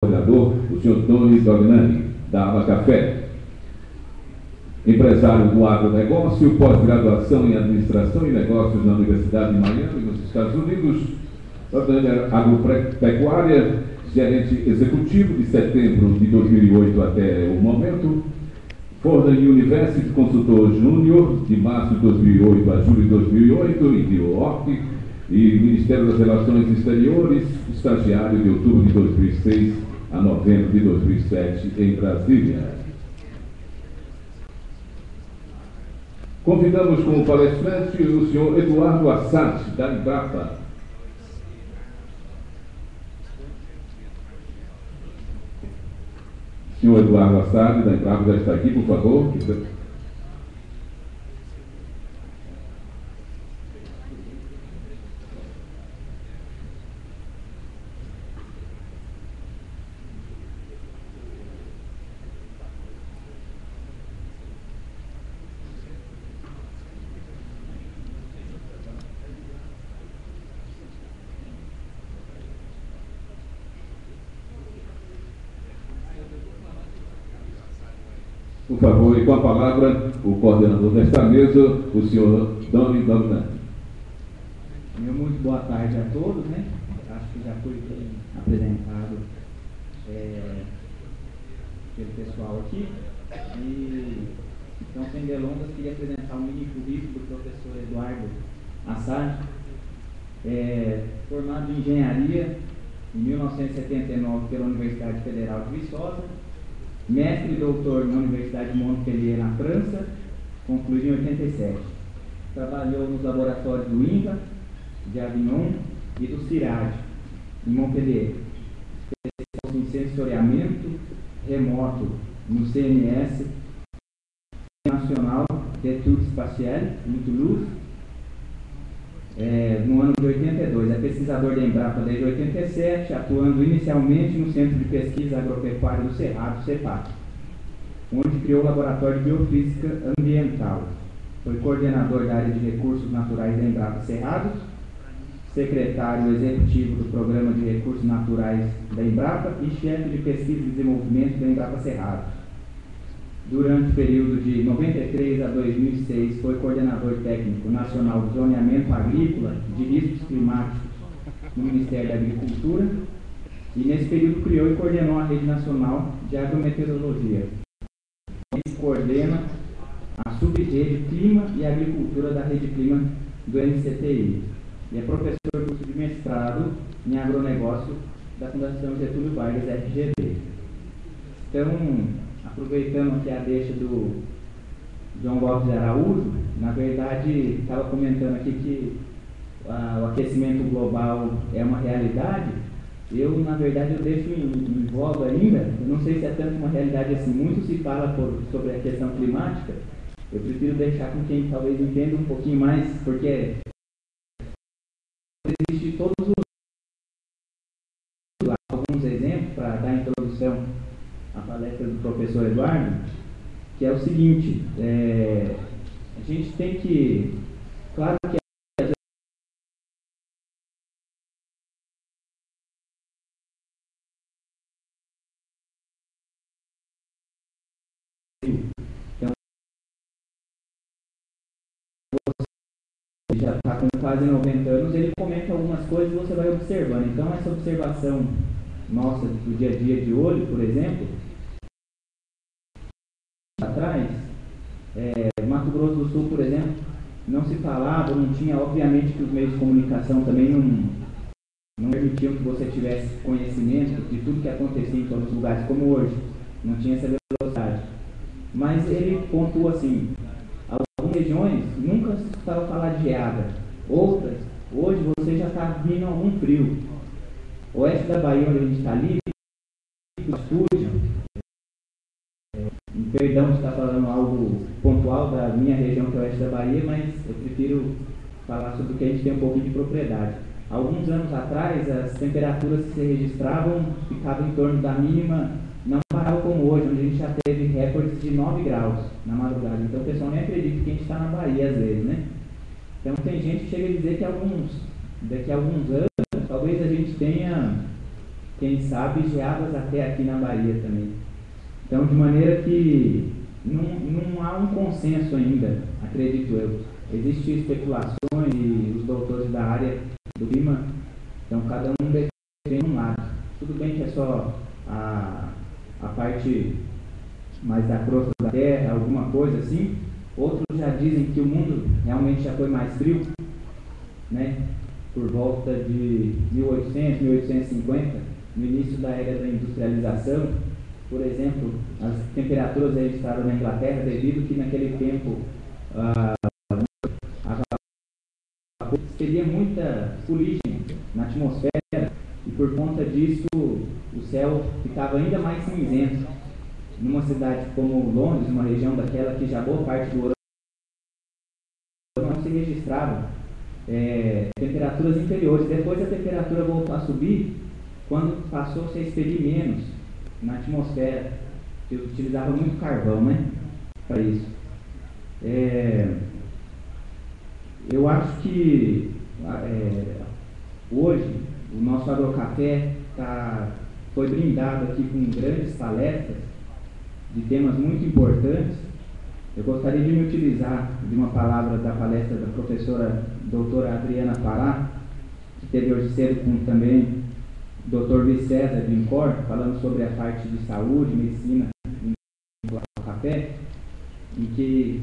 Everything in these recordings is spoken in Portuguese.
coordenador, o senhor Tony Dognani, da Aba Café. Empresário do agronegócio, pós-graduação em Administração e Negócios na Universidade de Miami, nos Estados Unidos. Agropecuária, gerente executivo de setembro de 2008 até o momento. Fordham University, consultor júnior, de março de 2008 a julho de 2008, em New York. E Ministério das Relações Exteriores, estagiário de outubro de 2006 a novembro de 2007, em Brasília. Convidamos como palestrante o senhor Eduardo Assad, da Embrapa. Senhor Eduardo Assad, da Embrapa, já está aqui, por favor. Por favor, e com a palavra, o coordenador desta mesa, o senhor Tony Dognani. Muito boa tarde a todos, né? Acho que já foi apresentado pelo pessoal aqui. Então, sem delongas, queria apresentar um mini currículo do professor Eduardo Assad, formado em Engenharia em 1979 pela Universidade Federal de Viçosa, mestre e doutor na Universidade de Montpellier, na França, concluiu em 87. Trabalhou nos laboratórios do INVA, de Avignon e do CIRAD, em Montpellier. Especializou em sensoriamento remoto no CNS National d'Études Spatiales, em Toulouse, no ano de 82. É pesquisador da Embrapa desde 87, atuando inicialmente no Centro de Pesquisa Agropecuária do Cerrado, CEPAC, onde criou o Laboratório de Biofísica Ambiental. Foi coordenador da área de recursos naturais da Embrapa Cerrados, secretário executivo do Programa de Recursos Naturais da Embrapa e chefe de pesquisa e desenvolvimento da Embrapa Cerrados. Durante o período de 93 a 2006, foi coordenador técnico nacional de zoneamento agrícola de riscos climáticos no Ministério da Agricultura e, nesse período, criou e coordenou a Rede Nacional de Agrometeorologia. Ele coordena a subrede Clima e Agricultura da Rede Clima do NCTI e é professor do curso de mestrado em agronegócio da Fundação Getúlio Vargas, FGV. Então, aproveitando aqui a deixa do João Lopes Araújo, na verdade, estava comentando aqui que o aquecimento global é uma realidade. Eu, na verdade, eu deixo em voga ainda, eu não sei se é tanto uma realidade assim, muito se fala sobre a questão climática, eu prefiro deixar com quem talvez entenda um pouquinho mais, porque existem todos alguns exemplos para dar introdução à palestra do professor Eduardo, que é o seguinte, a gente tem que, claro que então, já está com quase 90 anos, ele comenta algumas coisas e você vai observando. Então, essa observação nossa do dia a dia de hoje, por exemplo, atrás, Mato Grosso do Sul, por exemplo, não se falava, não tinha, obviamente que os meios de comunicação também não permitiam que você tivesse conhecimento de tudo que acontecia em todos os lugares, como hoje, não tinha essa velocidade. Mas ele pontua assim, algumas regiões nunca se escutava falar de geada, outras, hoje você já está vindo algum frio. Oeste da Bahia, onde a gente está ali, o estúdio, perdão de estar falando algo pontual da minha região, que é o oeste da Bahia, mas eu prefiro falar sobre o que a gente tem um pouquinho de propriedade. Alguns anos atrás, as temperaturas que se registravam ficavam em torno da mínima, não parava como hoje, onde a gente já teve recordes de 9 graus na madrugada. Então o pessoal nem acredita que a gente está na Bahia às vezes, né? Então tem gente que chega a dizer que daqui a alguns anos, talvez a gente tenha quem sabe, geadas até aqui na Bahia também. Então, de maneira que não há um consenso ainda, acredito eu. Existem especulações e os doutores da área do clima, então cada um defende um lado. Tudo bem que é só a parte mais da crosta da Terra, alguma coisa assim. Outros já dizem que o mundo realmente já foi mais frio, né? Por volta de 1800, 1850, no início da era da industrialização. Por exemplo, as temperaturas registradas na Inglaterra, devido que naquele tempo teria muita fuligem na atmosfera e por conta disso o céu ficava ainda mais cinzento. Numa cidade como Londres, uma região daquela que já boa parte do ano não se registrava temperaturas inferiores. Depois a temperatura voltou a subir quando passou-se a expelir menos na atmosfera, que utilizava muito carvão, né, para isso. Eu acho que hoje o nosso Agrocafé foi brindado aqui com grandes palestras de temas muito importantes. Eu gostaria de me utilizar de uma palavra da palestra da professora doutora Adriana Pará, que teve hoje cedo com também o doutor Luiz César Vincor, falando sobre a parte de saúde, medicina no café, em que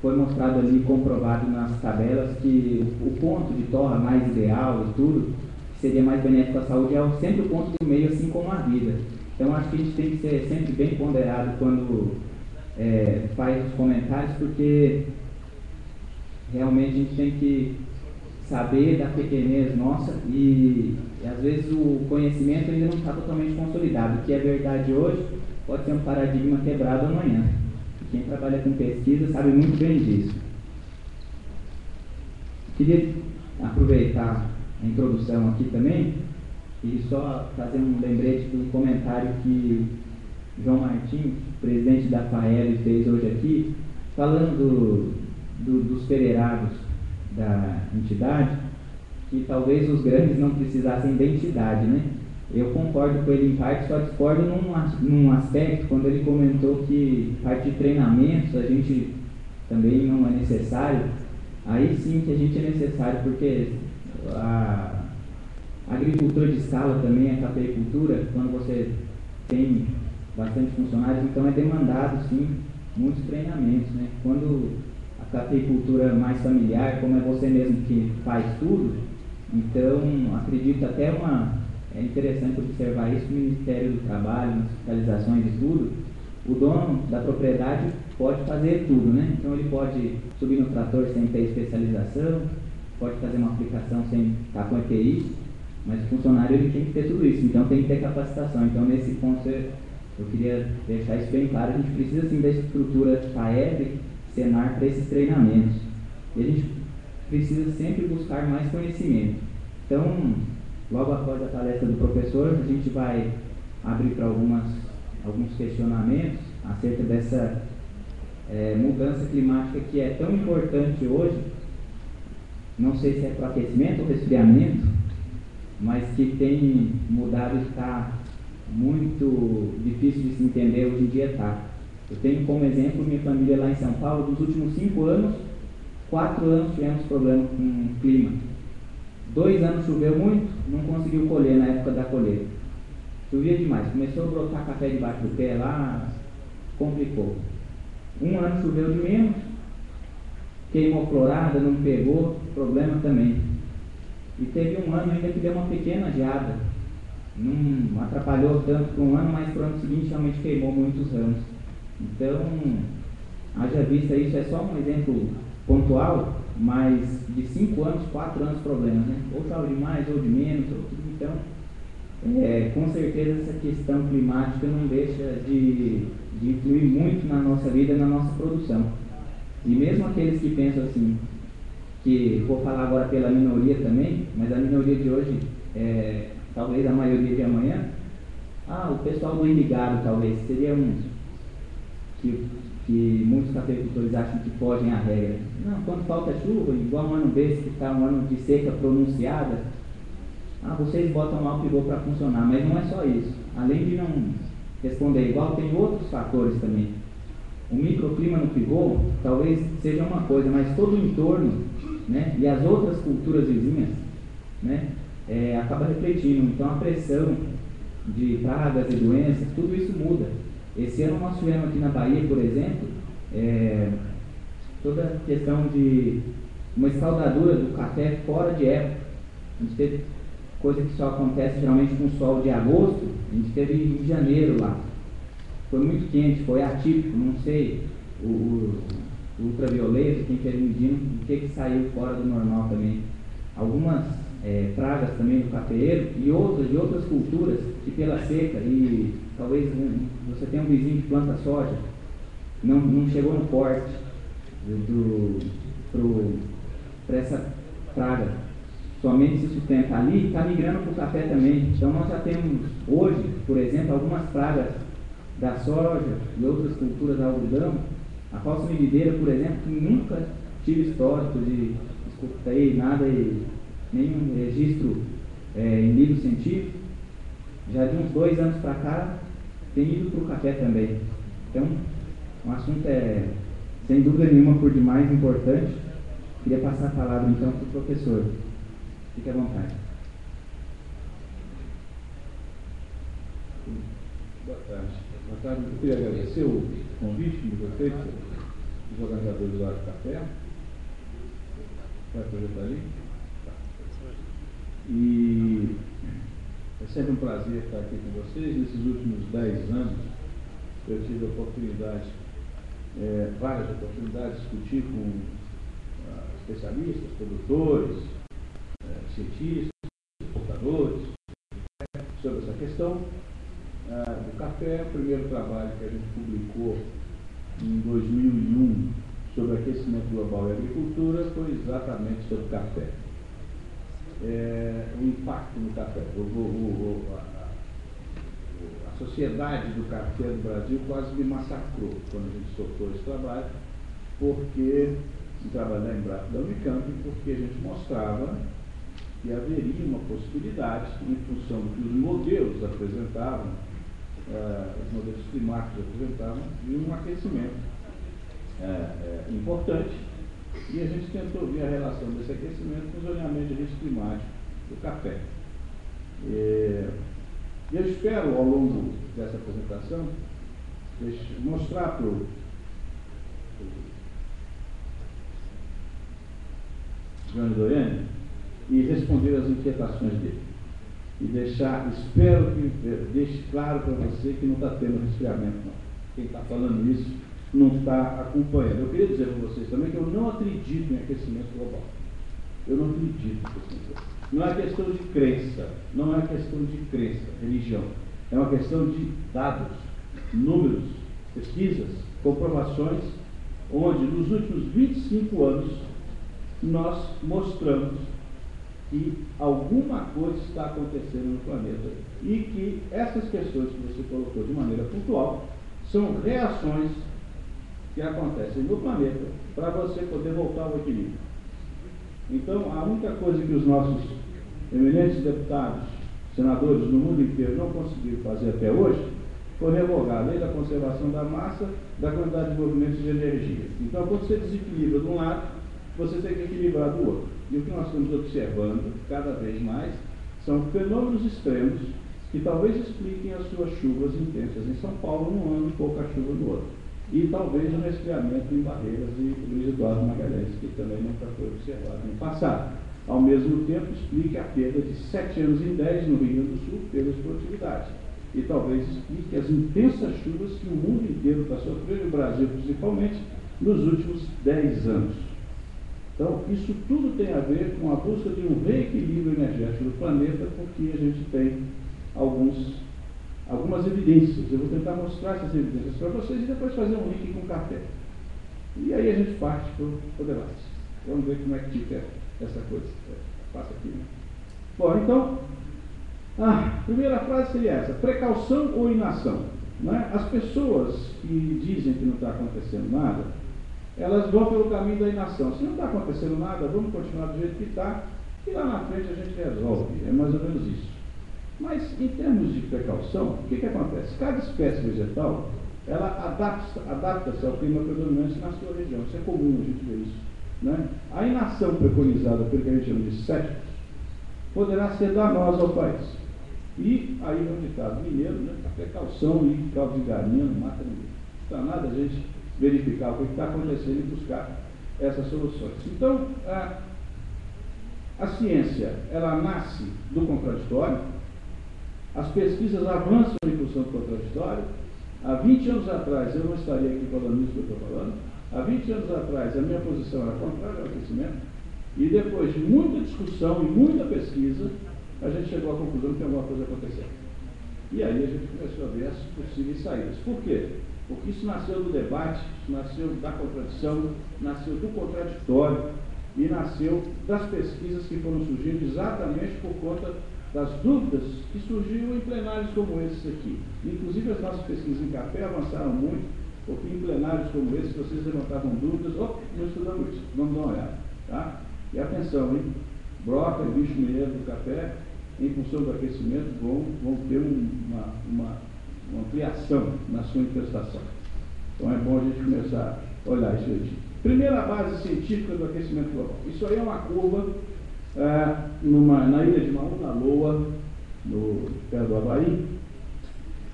foi mostrado ali, comprovado nas tabelas, que o ponto de torra mais ideal e tudo, que seria mais benéfico à saúde, é sempre o ponto do meio, assim como a vida. Então, acho que a gente tem que ser sempre bem ponderado quando faz os comentários, porque realmente a gente tem que saber da pequenez nossa e às vezes o conhecimento ainda não está totalmente consolidado. O que é verdade hoje pode ser um paradigma quebrado amanhã. Quem trabalha com pesquisa sabe muito bem disso. Queria aproveitar a introdução aqui também e só fazer um lembrete de um comentário que João Martins, presidente da FAEL, fez hoje aqui, falando dos federados da entidade, que talvez os grandes não precisassem de identidade, né? Eu concordo com ele em parte, só discordo num aspecto, quando ele comentou que parte de treinamentos a gente também não é necessário. Aí sim que a gente é necessário, porque a agricultura de escala também, a cafeicultura, quando você tem bastante funcionários, então é demandado sim muitos treinamentos, né? Quando a cafeicultura mais familiar, como é você mesmo que faz tudo, então acredito até é interessante observar isso no Ministério do Trabalho, nas fiscalizações e tudo. O dono da propriedade pode fazer tudo, né? Então ele pode subir no trator sem ter especialização, pode fazer uma aplicação sem estar com EPI, mas o funcionário ele tem que ter tudo isso, então tem que ter capacitação. Então nesse ponto eu queria deixar isso bem claro. A gente precisa sim da estrutura FAEB, Senar para esses treinamentos. E a gente precisa sempre buscar mais conhecimento. Então, logo após a palestra do professor, a gente vai abrir para alguns questionamentos acerca dessa mudança climática que é tão importante hoje. Não sei se é para aquecimento ou resfriamento, mas que tem mudado e está muito difícil de se entender hoje em dia. Eu tenho como exemplo minha família lá em São Paulo. Dos últimos 5 anos, 4 anos tivemos problema com o clima. 2 anos choveu muito, não conseguiu colher na época da colheita. Chovia demais, começou a brotar café debaixo do pé lá, complicou. 1 ano choveu de menos, queimou florada, não pegou, problema também. E teve 1 ano ainda que deu uma pequena geada, não atrapalhou tanto por 1 ano, mas para o ano seguinte realmente queimou muitos ramos. Então, haja vista, isso é só um exemplo pontual, mas de 5 anos, 4 anos problemas, né? Ou chove demais, ou de menos, ou tudo. Então, com certeza essa questão climática não deixa de influir muito na nossa vida, na nossa produção. E mesmo aqueles que pensam assim, que vou falar agora pela minoria também, mas a minoria de hoje, talvez a maioria de amanhã, o pessoal do irrigado talvez, seria que muitos cafeicultores acham que fogem à regra. Não, quando falta chuva, igual um ano desse que está um ano de seca pronunciada, vocês botam lá o pivô para funcionar, mas não é só isso. Além de não responder igual, tem outros fatores também. O microclima no pivô talvez seja uma coisa, mas todo o entorno, né, e as outras culturas vizinhas, né, acaba refletindo. Então a pressão de pragas e doenças, tudo isso muda. Esse ano nós tivemos aqui na Bahia, por exemplo, toda a questão de uma escaldadura do café fora de época. A gente teve coisa que só acontece geralmente com o sol de agosto, a gente teve em janeiro lá. Foi muito quente, foi atípico, não sei, o ultravioleta, quem fez medindo, o que saiu fora do normal também. Algumas pragas também do cafeeiro e outras culturas que pela seca, e talvez você tenha um vizinho que planta soja, não chegou no porte para essa praga, somente se sustenta ali e está migrando para o café também. Então nós já temos hoje, por exemplo, algumas pragas da soja e outras culturas da algodão. A falsa medideira, por exemplo, que nunca tive histórico de escutei nada, nenhum registro em livro científico, já de uns 2 anos para cá tem ido para o café também. Então o assunto sem dúvida nenhuma por demais importante. Queria passar a palavra então para o professor. Fique à vontade. Boa tarde. Boa tarde. Eu queria agradecer o convite que me foi feito dos organizadores do Hora do Café. Vai projetar ali? Tá. E é sempre um prazer estar aqui com vocês. Nesses últimos 10 anos, eu tive a oportunidade, várias oportunidades, de discutir com especialistas, produtores, cientistas, portadores, sobre essa questão do café. O primeiro trabalho que a gente publicou em 2001 sobre aquecimento global e agricultura foi exatamente sobre café. O impacto no café. A sociedade do café do Brasil quase me massacrou quando a gente soltou esse trabalho, porque trabalhar em Embrapa da Unicamp, porque a gente mostrava que haveria uma possibilidade, em função do que os modelos apresentavam, os modelos climáticos apresentavam, de um aquecimento importante, e a gente tentou ver a relação desse aquecimento com os alinhamentos de risco climático do café. Eu espero, ao longo dessa apresentação, mostrar para o João Doriani e responder às inquietações dele. E espero que deixe claro para você que não está tendo resfriamento, não. Quem está falando isso não está acompanhando. Eu queria dizer para vocês também que eu não acredito em aquecimento global. Eu não acredito em aquecimento global. Não é questão de crença, não é questão de crença, religião. É uma questão de dados, números, pesquisas, comprovações, onde nos últimos 25 anos nós mostramos que alguma coisa está acontecendo no planeta e que essas questões que você colocou de maneira pontual são reações que acontecem no planeta para você poder voltar ao equilíbrio. Então, a única coisa que os nossos eminentes deputados, senadores no mundo inteiro não conseguiram fazer até hoje foi revogar a lei da conservação da massa, da quantidade de movimentos de energia. Então, quando você desequilibra de um lado, você tem que equilibrar do outro. E o que nós estamos observando cada vez mais são fenômenos extremos que talvez expliquem as suas chuvas intensas em São Paulo num ano e pouca chuva no outro. E talvez um resfriamento em Barreiras e Luiz Eduardo Magalhães, que também nunca foi observado no passado. Ao mesmo tempo, explique a perda de 7 anos em 10 no Rio Grande do Sul pela produtividade. E talvez explique as intensas chuvas que o mundo inteiro está sofrendo, o Brasil principalmente, nos últimos 10 anos. Então, isso tudo tem a ver com a busca de um reequilíbrio energético do planeta, porque a gente tem algumas evidências. Eu vou tentar mostrar essas evidências para vocês e depois fazer um link com o café. E aí a gente parte para o debate. Vamos ver como é que fica essa coisa. Passa aqui, né? Bom, então, a primeira frase seria essa: precaução ou inação? Não é? As pessoas que dizem que não está acontecendo nada, elas vão pelo caminho da inação. Se não está acontecendo nada, vamos continuar do jeito que está, E lá na frente a gente resolve, é mais ou menos isso. Mas, em termos de precaução, o que acontece? Cada espécie vegetal, ela adapta-se ao clima predominante na sua região. Isso é comum, a gente vê isso. Né? A inação preconizada pelo que a gente chama de céticos poderá ser danosa ao país. E aí é um ditado mineiro, né? A precaução e caldo de galinha não mata ninguém. Não está nada a gente verificar o que está acontecendo e buscar essas soluções. Então, a ciência, ela nasce do contraditório, as pesquisas avançam em função do contraditório. Há 20 anos atrás, eu não estaria aqui falando isso que eu estou falando, há 20 anos atrás a minha posição era contrária ao aquecimento, e depois de muita discussão e muita pesquisa, a gente chegou à conclusão que tem alguma coisa acontecendo. E aí a gente começou a ver as possíveis saídas. Por quê? Porque isso nasceu do debate, isso nasceu da contradição, nasceu do contraditório e nasceu das pesquisas que foram surgindo exatamente por conta das dúvidas que surgiram em plenários como esse aqui. Inclusive as nossas pesquisas em café avançaram muito, porque em plenários como esse vocês levantavam dúvidas, não estudamos isso, vamos dar uma olhada. Tá? E atenção, hein? Broca e bicho mineiro do café, em função do aquecimento, vão ter uma ampliação na sua infestação. Então é bom a gente começar a olhar isso aí. Primeira base científica do aquecimento global. Isso aí é uma curva na ilha de Mauna Loa, perto do Havaí,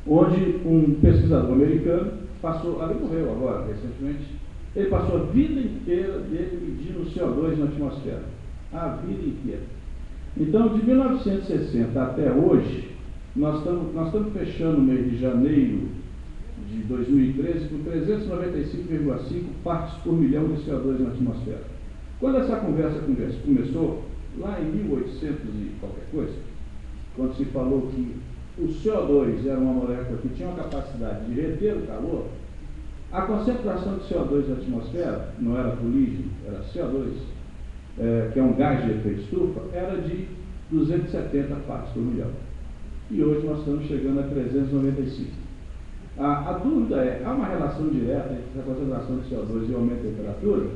onde um pesquisador americano passou, ali morreu agora, recentemente, ele passou a vida inteira dele medindo o CO2 na atmosfera. A vida inteira. Então, de 1960 até hoje, nós estamos fechando o mês de janeiro de 2013 com 395,5 partes por milhão de CO2 na atmosfera. Quando essa conversa começou, lá em 1800 e qualquer coisa, quando se falou que o CO2 era uma molécula que tinha uma capacidade de reter o calor, a concentração de CO2 na atmosfera, não era fuligem, era CO2, que é um gás de efeito estufa, era de 270 partes por milhão. E hoje nós estamos chegando a 395. A dúvida é, há uma relação direta entre a concentração de CO2 e o aumento da temperatura?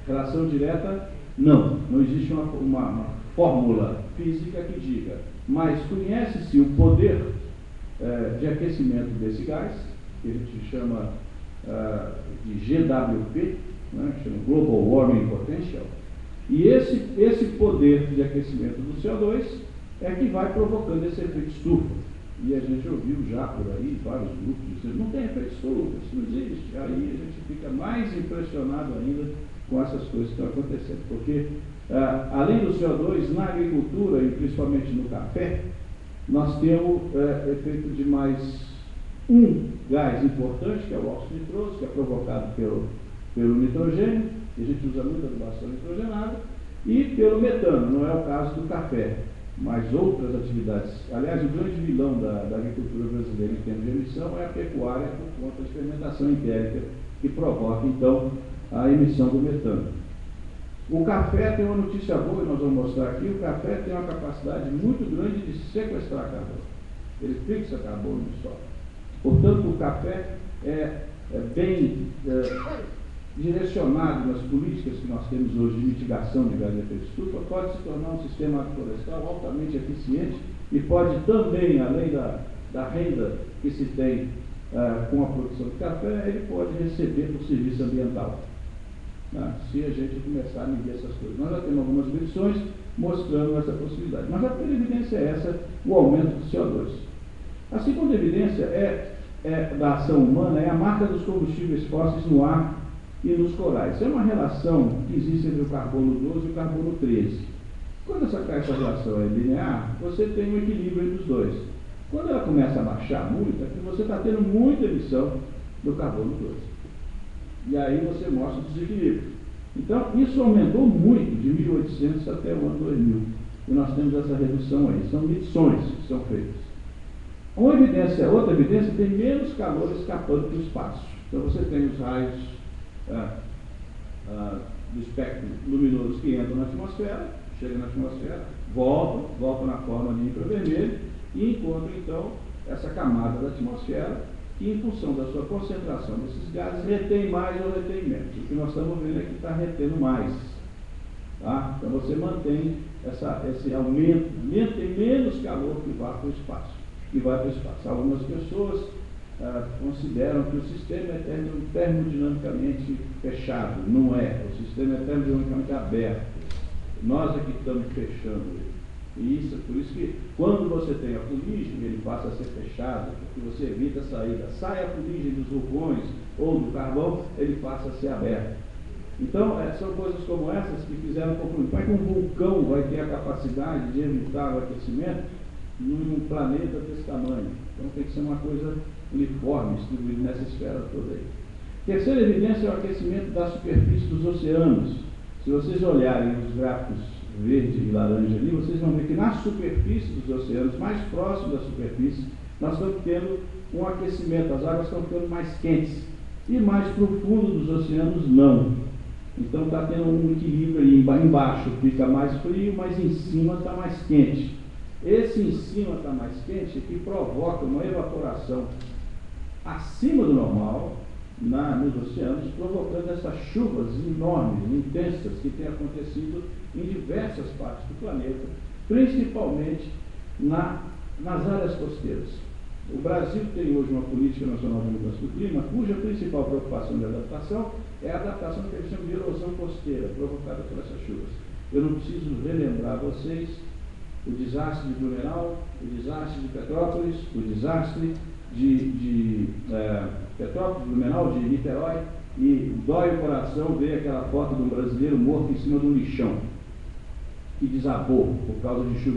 Relação direta, não. Não existe uma fórmula física que diga. Mas conhece-se o poder de aquecimento desse gás, que a gente chama de GWP, né, que chama Global Warming Potential. E esse poder de aquecimento do CO2 é que vai provocando esse efeito estufa. E a gente ouviu já por aí vários grupos dizendo, não tem efeito estufa, isso não existe. Aí a gente fica mais impressionado ainda com essas coisas que estão acontecendo. Porque, além do CO2, na agricultura, e principalmente no café, nós temos efeito de mais um gás importante, que é o óxido nitroso, que é provocado pelo nitrogênio, e a gente usa muito adubação nitrogenada, e pelo metano, não é o caso do café, mas outras atividades. Aliás, o grande vilão da agricultura brasileira em termos de emissão é a pecuária por conta da fermentação entérica, que provoca, então, a emissão do metano. O café tem uma notícia boa, e nós vamos mostrar aqui, o café tem uma capacidade muito grande de sequestrar carbono. Ele fixa carbono no solo. Portanto, o café é bem direcionado nas políticas que nós temos hoje de mitigação de gás de efeito estufa, pode se tornar um sistema agroflorestal altamente eficiente e pode também, além da renda que se tem com a produção de café, ele pode receber por serviço ambiental, né, se a gente começar a medir essas coisas. Nós já temos algumas medições mostrando essa possibilidade. Mas a primeira evidência é essa, o aumento do CO2. A segunda evidência da ação humana é a marca dos combustíveis fósseis no ar e nos corais. É uma relação que existe entre o carbono 12 e o carbono 13. Quando essa relação é linear, você tem um equilíbrio entre os dois. Quando ela começa a baixar muito, é porque você está tendo muita emissão do carbono 12. E aí você mostra o desequilíbrio. Então, isso aumentou muito de 1800 até o ano 2000. E nós temos essa redução aí. São medições que são feitas. Outra evidência tem menos calor escapando do espaço. Então você tem os raios do espectro luminoso que entram na atmosfera, chegam na atmosfera, voltam na forma de infravermelho e encontram então essa camada da atmosfera que, em função da sua concentração desses gases, retém mais ou retém menos. O que nós estamos vendo é que está retendo mais. Tá? Então você mantém esse aumento, tem menos calor que vai para o espaço. Algumas pessoas consideram que o sistema é termodinamicamente fechado. Não é. O sistema é termodinamicamente aberto. Nós é que estamos fechando ele. E por isso que quando você tem a fuligem, ele passa a ser fechado, porque você evita a saída. Sai a fuligem dos vulcões ou do carvão, ele passa a ser aberto. Então, são coisas como essas que fizeram concluir. Como é que um vulcão vai ter a capacidade de evitar o aquecimento num planeta desse tamanho? Então tem que ser uma coisa uniforme, distribuída nessa esfera toda aí. Terceira evidência é o aquecimento da superfície dos oceanos. Se vocês olharem os gráficos verde e laranja ali, vocês vão ver que na superfície dos oceanos, mais próximo da superfície, nós estamos tendo um aquecimento, as águas estão ficando mais quentes. E mais profundo dos oceanos, não. Então está tendo um equilíbrio ali, embaixo fica mais frio, mas em cima está mais quente. Esse em cima está mais quente que provoca uma evaporação acima do normal nos oceanos, provocando essas chuvas enormes, intensas, que têm acontecido em diversas partes do planeta, principalmente nas áreas costeiras. O Brasil tem hoje uma política nacional de mudança do clima, cuja principal preocupação de adaptação é a adaptação que eles chamam de erosão costeira, provocada por essas chuvas. Eu não preciso relembrar a vocês o desastre de Blumenau, o desastre de Petrópolis, o desastre de Petrópolis, Blumenau, de Niterói, e dói o coração ver aquela foto de um brasileiro morto em cima de um lixão que desabou por causa de chuva